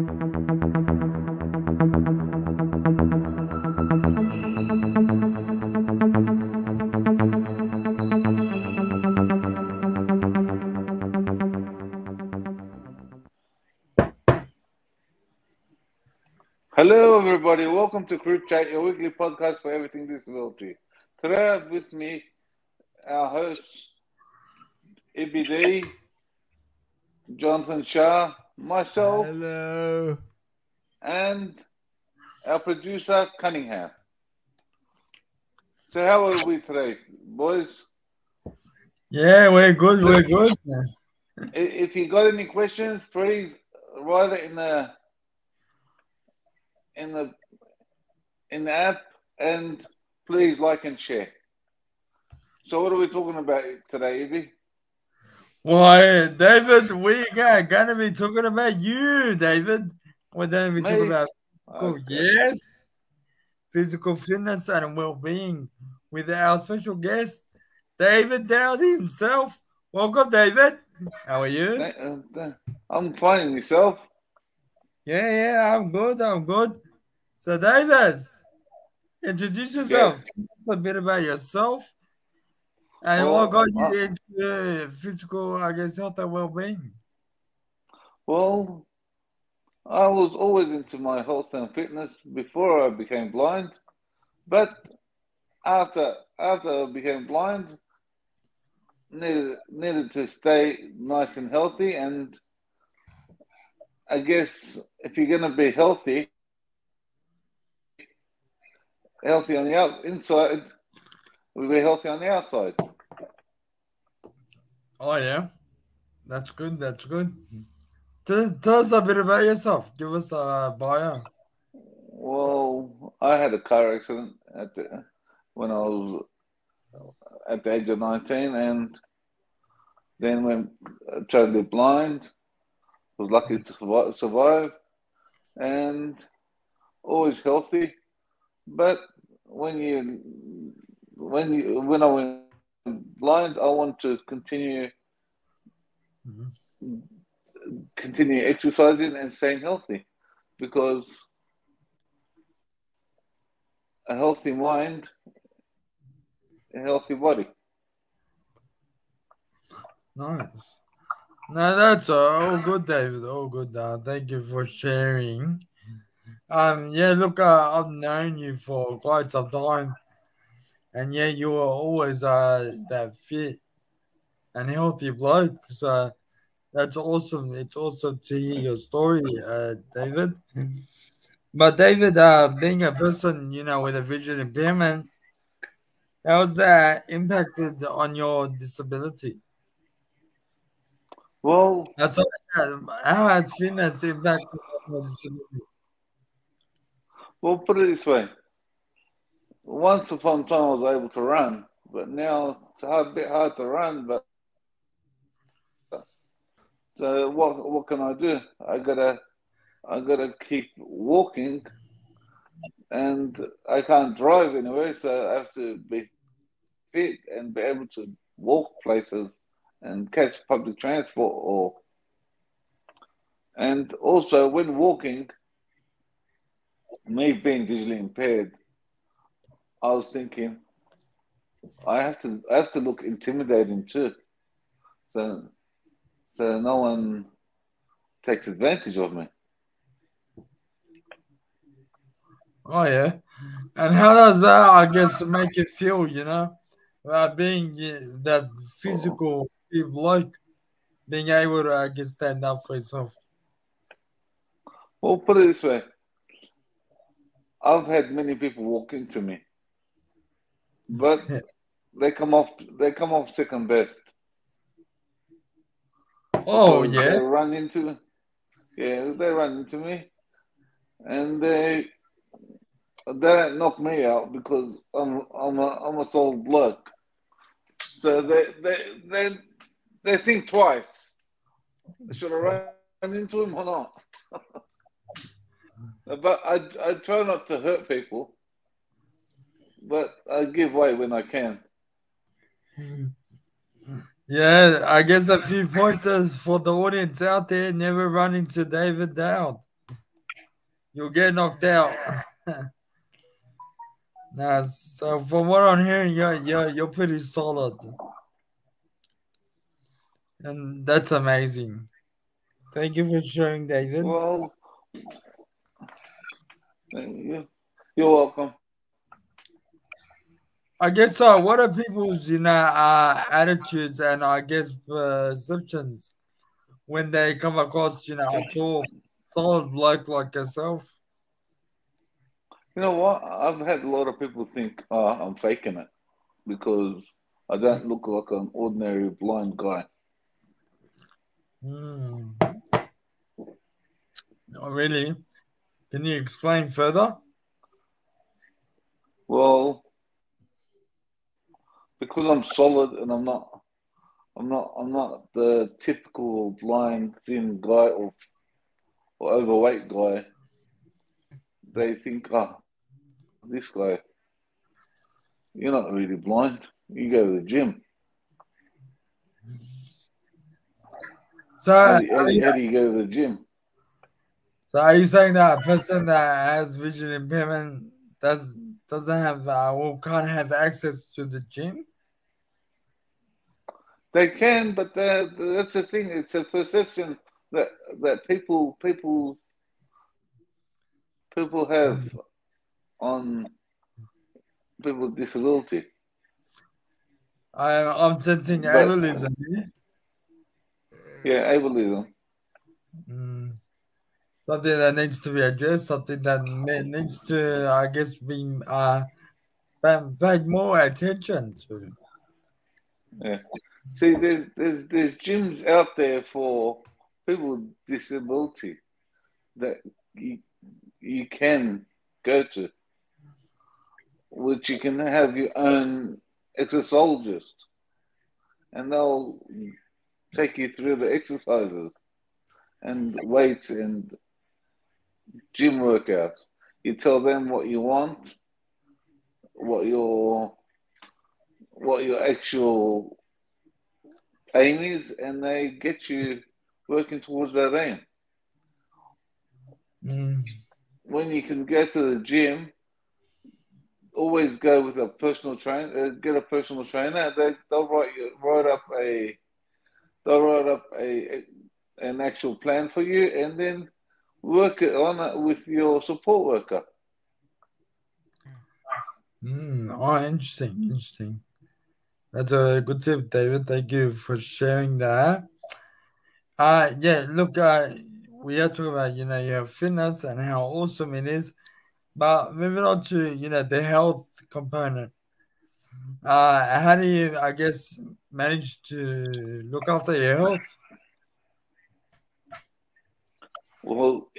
Hello, everybody. Welcome to CripChat, your weekly podcast for everything disability. Today, I have with me our hosts, Ibby, Jonathan Shar, myself, Hello. and our producer, Cunningham. So, how are we today, boys? Yeah, we're good. We're good. If you got any questions, please write it in the app, and please like and share. So, what are we talking about today, Ibby? Well, David, we are going to be talking about you, David. We're going to be talking about yes, physical fitness and well-being with our special guest, David Daoud himself. Welcome, David. How are you? I'm fine. Yourself? Yeah, I'm good. I'm good. So, David, introduce yourself. Yes. Tell us a bit about yourself and what got you into physical, health and well-being. Well, I was always into my health and fitness before I became blind, but after I became blind, needed to stay nice and healthy. And I guess if you're going to be healthy on the inside, we'll be healthy on the outside. Oh yeah, that's good. That's good. Tell us a bit about yourself. Give us a bio. Well, I had a car accident when I was at the age of 19, and then went totally blind. Was lucky to survive, and always healthy. But when I went blind, I want to continue exercising and staying healthy, because a healthy mind, a healthy body. Nice. No, that's all good, David. All good. Thank you for sharing. Yeah, look, I've known you for quite some time, and yeah, you were always that fit and healthy bloke. So that's awesome. It's awesome to hear your story, David. But David, being a person, with a vision impairment, how's that impacted on your disability? Well, How has fitness impacted on your disability? put it this way. Once upon a time, I was able to run, but now it's a bit hard to run. But so what can I do? I gotta keep walking, and I can't drive anywhere, so I have to be fit and be able to walk places and catch public transport. And also when walking, me being visually impaired, I was thinking I have to look intimidating too, so no one takes advantage of me. Oh yeah, and how does that, make you feel? Being that physical bloke, being able to, stand up for yourself. Well, put it this way. I've had many people walk into me, but they come off second best. Oh yeah, they run into me, and they don't knock me out because I'm a sole bloke. So they think twice. Should I run into him or not? But I try not to hurt people, but I give way when I can. Yeah, I guess a few pointers for the audience out there: never run into David Daoud. you'll get knocked out. Nah, so from what I'm hearing, you're pretty solid, and that's amazing. Thank you for sharing, David. Well, you, you're welcome. I guess what are people's attitudes and I guess perceptions when they come across a tall, solid bloke like yourself? You know what? I've had a lot of people think, oh, I'm faking it because I don't look like an ordinary blind guy. Hmm. Oh, really? Can you explain further? Well, because I'm solid and I'm not the typical blind thin guy or overweight guy. They think, oh, this guy, you're not really blind. You go to the gym. So, How do you go to the gym? are you saying that a person that has vision impairment doesn't have or can't have access to the gym? They can, but that's the thing. It's a perception that that people have on people with disability. I'm sensing But ableism. yeah, ableism. Mm. Something that needs to be addressed, something that needs to, I guess, be paid more attention to. Yeah. See, there's gyms out there for people with disability that you, you can go to, which you can have your own exercisologist, and they'll take you through the exercises and weights and gym workouts. You tell them what you want, what your what your actual aim is, and they get you working towards that aim. Mm. When you can go to the gym, always go with a personal trainer. Get a personal trainer. They'll write up an actual plan for you, and then work it on it with your support worker. Oh, interesting, interesting. That's a good tip, David. Thank you for sharing that. Yeah, look, we are talking about your fitness and how awesome it is, but moving on to the health component. How do you, I guess, manage to look after your health? Well,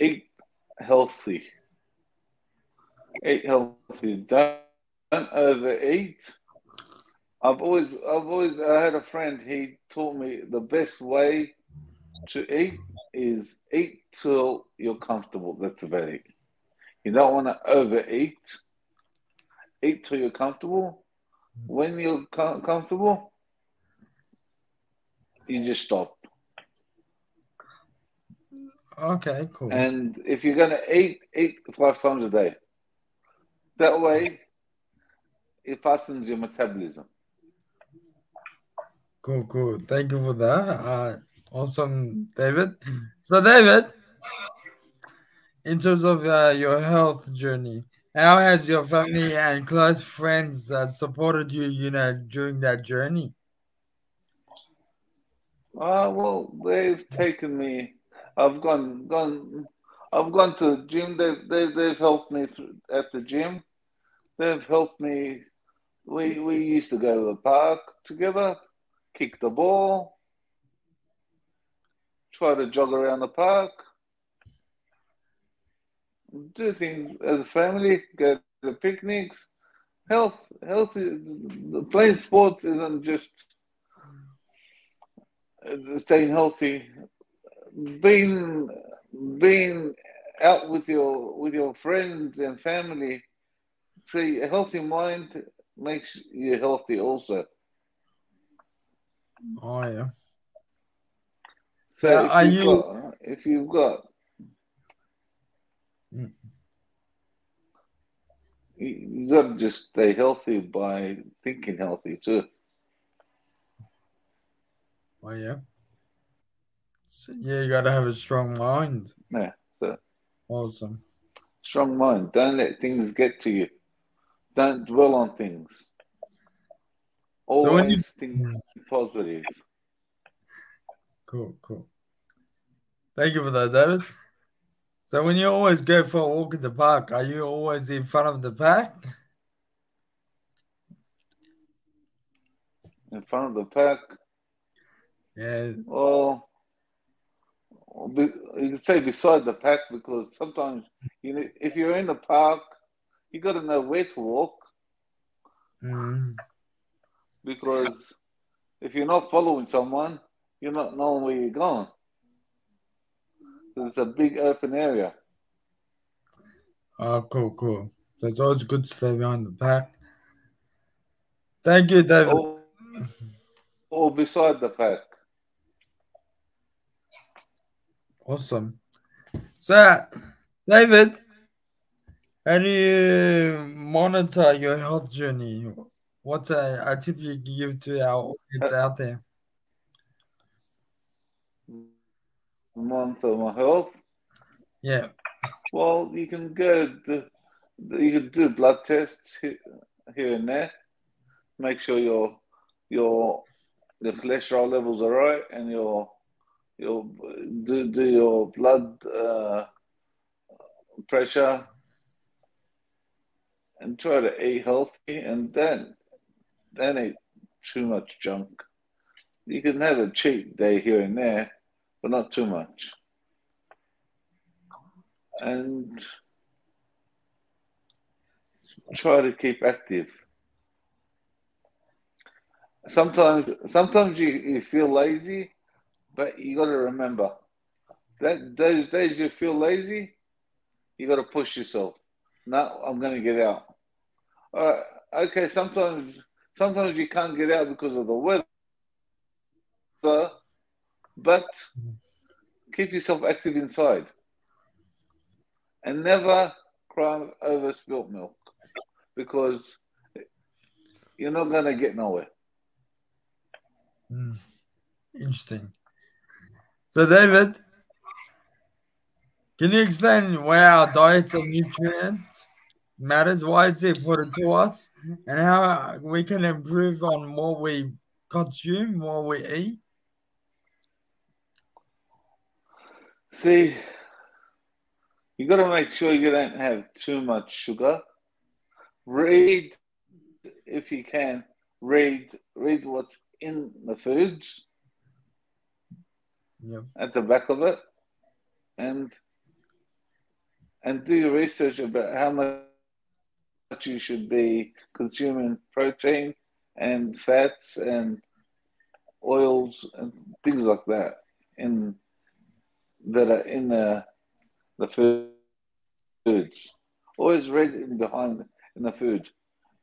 healthy. Eat healthy. Don't overeat. I had a friend. He taught me the best way to eat is eat till you're comfortable. That's about it. You don't want to overeat. Eat till you're comfortable. When you're comfortable, you just stop. Okay, cool. And if you're gonna eat 5 times a day. That way, it fastens your metabolism. Cool, cool. Thank you for that. Awesome, David. So, David, in terms of your health journey, how has your family and close friends supported you, during that journey? Well, they've taken me. I've gone. I've gone to the gym. They've helped me at the gym. They've helped me. We used to go to the park together, kick the ball, try to jog around the park, do things as a family, go to picnics. Healthy. Playing sports isn't just staying healthy. Being being out with your friends and family. See, a healthy mind makes you healthy also. Oh, yeah. So So, are you? if you've got Mm. You got to just stay healthy by thinking healthy too. Oh yeah. So, yeah, you gotta have a strong mind. Yeah. So Awesome. strong mind. Don't let things get to you. Don't dwell on things. So when you Always think positive. cool, cool. Thank you for that, David. So when you always go for a walk in the park, are you always in front of the pack? In front of the pack. Yeah. Well, you could say beside the pack because sometimes if you're in the park, you got to know where to walk Mm. because if you're not following someone, you're not knowing where you're going. It's a big open area. Oh, cool, cool. So it's always good to stay behind the pack. Thank you, David. Or beside the pack. Awesome. So, David, how do you monitor your health journey? What's a tip you give to our audience out there? Monitor my health. Yeah. Well, you can do blood tests here and there. Make sure your the cholesterol levels are right, and your do your blood pressure, and try to eat healthy, and then eat too much junk. You can have a cheat day here and there, but not too much. And try to keep active. Sometimes you feel lazy, but you got to remember that those days you feel lazy, you got to push yourself. No, I'm going to get out. Uh, okay, sometimes you can't get out because of the weather, but keep yourself active inside and never cry over spilt milk because you're not going to get nowhere. Mm, interesting. So, David, can you explain why our diets and nutrients matters? Why it's important to us, and how we can improve on what we consume, what we eat? See, you got to make sure you don't have too much sugar. Read if you can. Read what's in the foods Yep. at the back of it, and do your research about how much you should be consuming protein and fats and oils and things like that in that are in the foods. Always read in the food,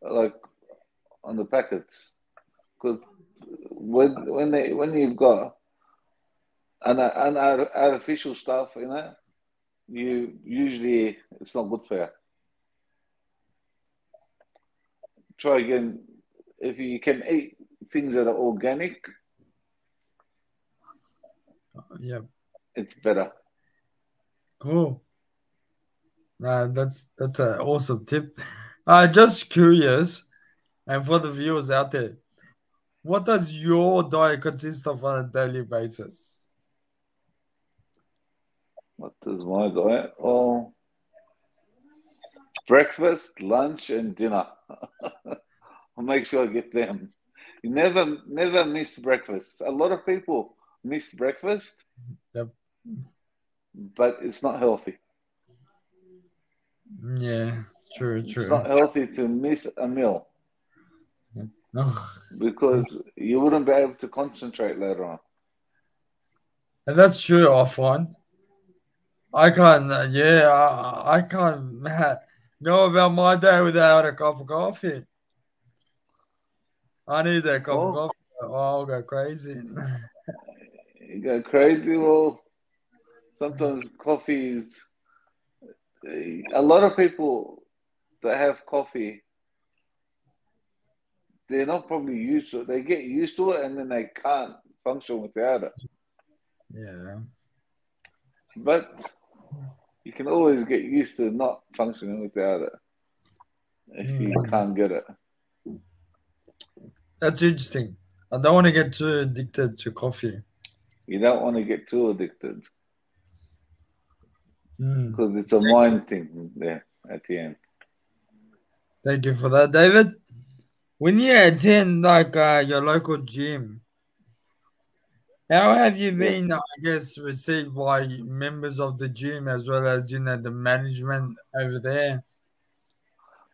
like on the packets, because when you've got an artificial stuff in it, you usually it's not good for you. Try again. If you can eat things that are organic, Yep. it's better. Cool. That's an awesome tip. Just curious, and for the viewers out there, what does your diet consist of on a daily basis? What is my diet? Well, breakfast, lunch, and dinner. I'll make sure I get them. You never miss breakfast. A lot of people miss breakfast, Yep. but it's not healthy. Yeah, true, It's true. not healthy to miss a meal No. because you wouldn't be able to concentrate later on. And that's true, I find. I can't, yeah, I can't go about my day without a cup of coffee. I need that cup of Well, coffee. Or I'll go crazy. you go crazy. Well, sometimes coffee is a lot of people that have coffee, they're not probably used to it. They get used to it and then they can't function without it. Yeah. But you can always get used to not functioning without it if you Mm. can't get it. That's interesting. I don't want to get too addicted to coffee. You don't want to get too addicted Mm. because it's a mind thing there at the end. Thank you for that, David. When you attend like your local gym, how have you Yeah. been, I guess, received by members of the gym as well as the management over there?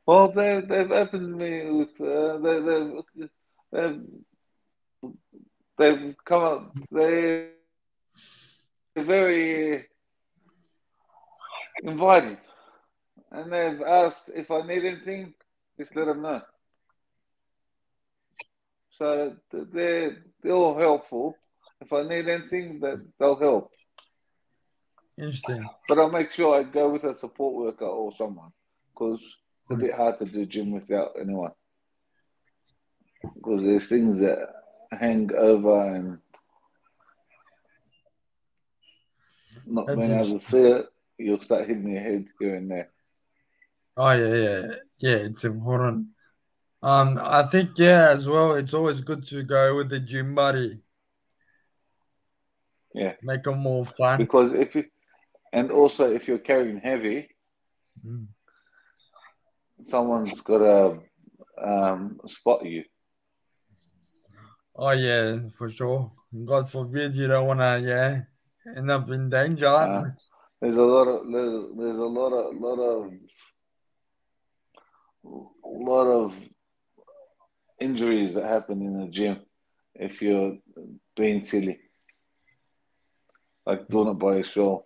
Well, they've opened me with they've they've come up. They're very inviting, and they've asked if I need anything, just let them know. So they're all helpful. If I need anything, that they'll help. Interesting. But I'll make sure I go with a support worker or someone because it's a Mm. bit hard to do gym without anyone. Because there's things that hang over and not That's being able to interesting. see it, you'll start hitting your head here and there. Oh yeah. It's important. I think as well. It's always good to go with the gym buddy, Yeah, make them more fun. because if you and also if you're carrying heavy, Mm. someone's got to spot you. Oh yeah, for sure. God forbid you don't want to end up in danger. Uh, there's a lot of there's a lot of injuries that happen in the gym if you're being silly, like doing it by yourself.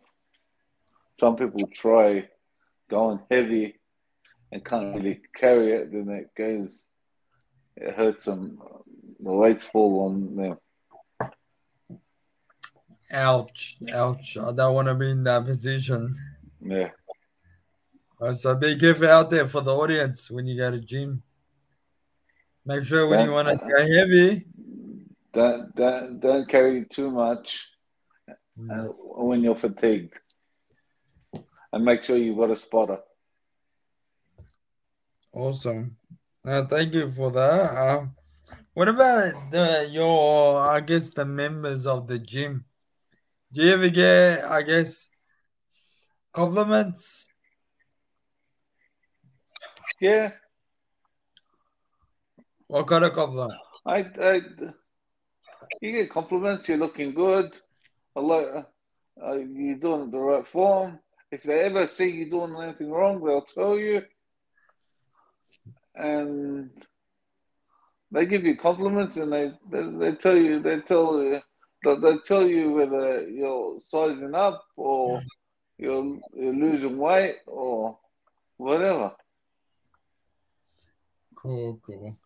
Some people try going heavy and can't really carry it, then it hurts them. The weights fall on them. Ouch, ouch. I don't want to be in that position. Yeah, So be careful out there for the audience when you go to gym. Make sure when you don't want to go heavy. don't carry too much Mm. when you're fatigued, and make sure you've got a spotter. Awesome. Thank you for that. What about I guess the members of the gym? Do you ever get, I guess, compliments? Yeah, What kind of compliments? I you get compliments. You're looking good. A lot, you're doing it the right form. If they ever see you doing anything wrong, they'll tell you, and they give you compliments, and they tell you they tell you whether you're sizing up or you're losing weight or whatever. Cool, cool.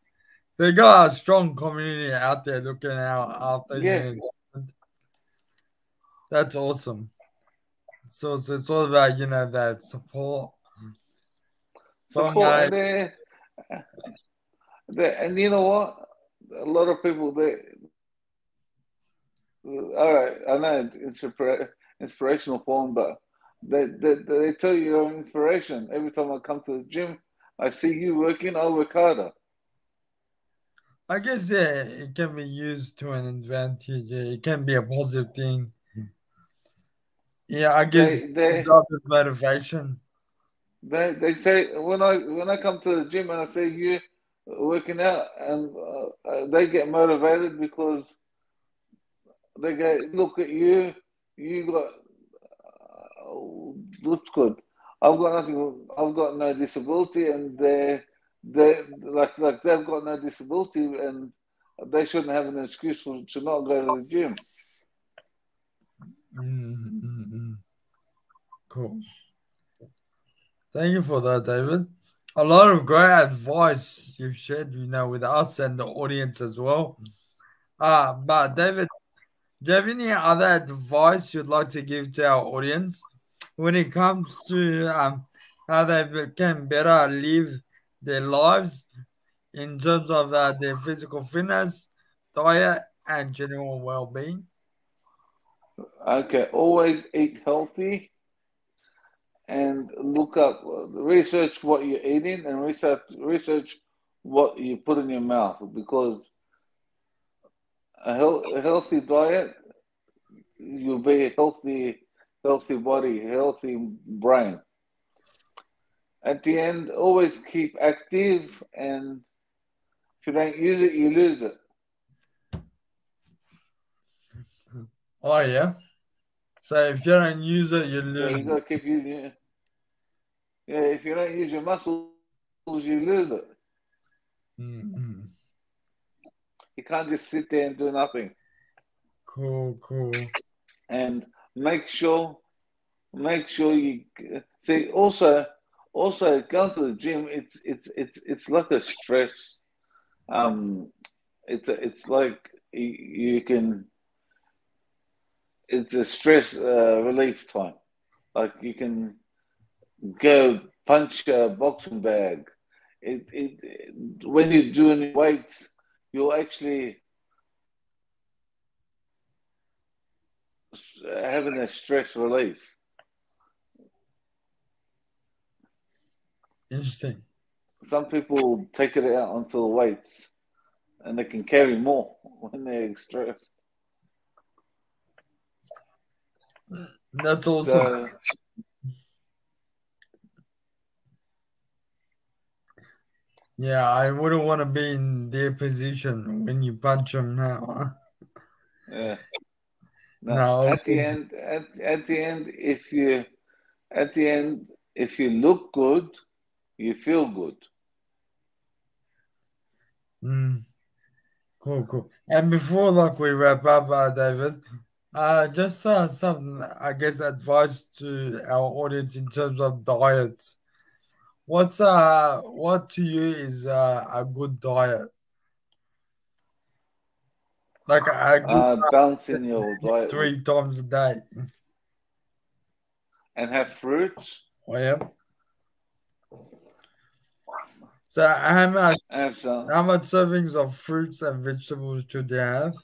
So you got a strong community out there looking out after Yeah, you. That's awesome. So it's all about that support from support and you know what? A lot of people all right. I know it's inspirational form, but they tell you you're an inspiration. Every time I come to the gym, I see you working. I work harder. I guess it can be used to an advantage. It can be a positive thing. Yeah, I guess it's They up with motivation. they say when I come to the gym and I see you working out, and they get motivated because they go look at you. You got looks good. I've got nothing. I've got no disability, and they like they've got no disability, and they shouldn't have an excuse to not go to the gym. Mm-hmm. Cool. Thank you for that, David. A lot of great advice you've shared, with us and the audience as well. But David, do you have any other advice you'd like to give to our audience? when it comes to how they can better live their lives in terms of their physical fitness, diet, and general well-being. Okay, always eat healthy and look up, research what you're eating and research what you put in your mouth because a healthy diet, you'll be a healthy body, healthy brain. At the end, always keep active, and if you don't use it, you lose it. Oh yeah. So if you don't use it, you So lose you got it. to keep using it. Yeah, if you don't use your muscles, you lose it. Mm-hmm. You can't just sit there and do nothing. Cool, cool. And make sure make sure you see. Also going to the gym. It's like a stress. Um, it's like you can. It's a stress relief time. Like you can go punch a boxing bag. When you're doing weights, you're actually having a stress relief. Interesting. Some people take it out onto the weights and they can carry more when they're stressed. That's awesome. So Yeah, I wouldn't want to be in their position when you punch them now. yeah, no. No, At the end, at the end, if you look good, you feel good. mm, cool, cool. And before like we wrap up, David, just some I guess advice to our audience in terms of diets. What to you is a good diet? Like a good Balancing your diet with 3 times a day. and have fruits. Oh yeah. So Have some how much servings of fruits and vegetables should you have?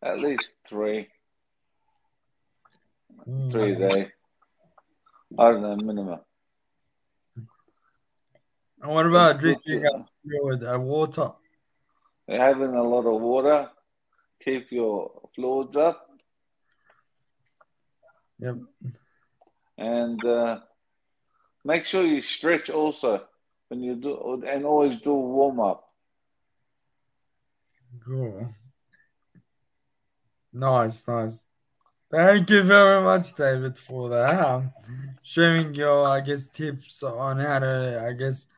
at least three a Mm. day. I don't know minimum. And what about It's good drinking to fluid, water? having a lot of water. Keep your fluids up Yep. and make sure you stretch also when you do, and always do warm up. Cool. Nice, nice. Thank you very much, David, for that. Sharing your, I guess, tips on how to, I guess,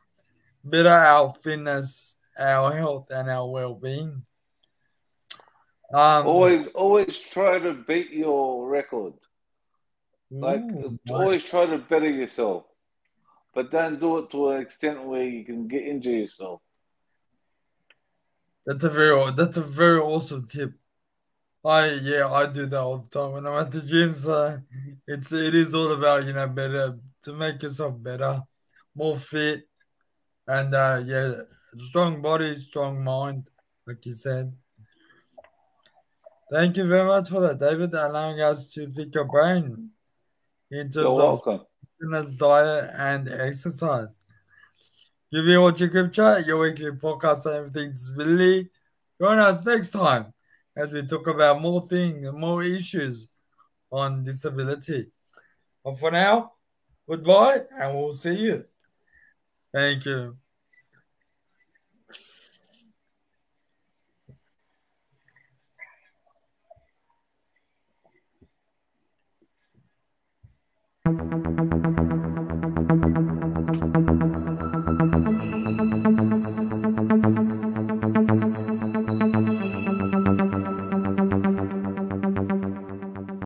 better our fitness, our health, and our well-being. Um, Always try to beat your record. Like nice. always try to better yourself, but don't do it to an extent where you can get injure yourself. That's a very awesome tip. I do that all the time when I'm at the gym. So it is all about better to make yourself better, more fit, and strong body, strong mind, like you said. Thank you very much for that, David, allowing us to pick your brain in You're terms of welcome. fitness, diet, and exercise. You've been watching CripChat, your weekly podcast on everything disability. Join us next time as we talk about more things, more issues on disability. But for now, goodbye, and we'll see you. Thank you.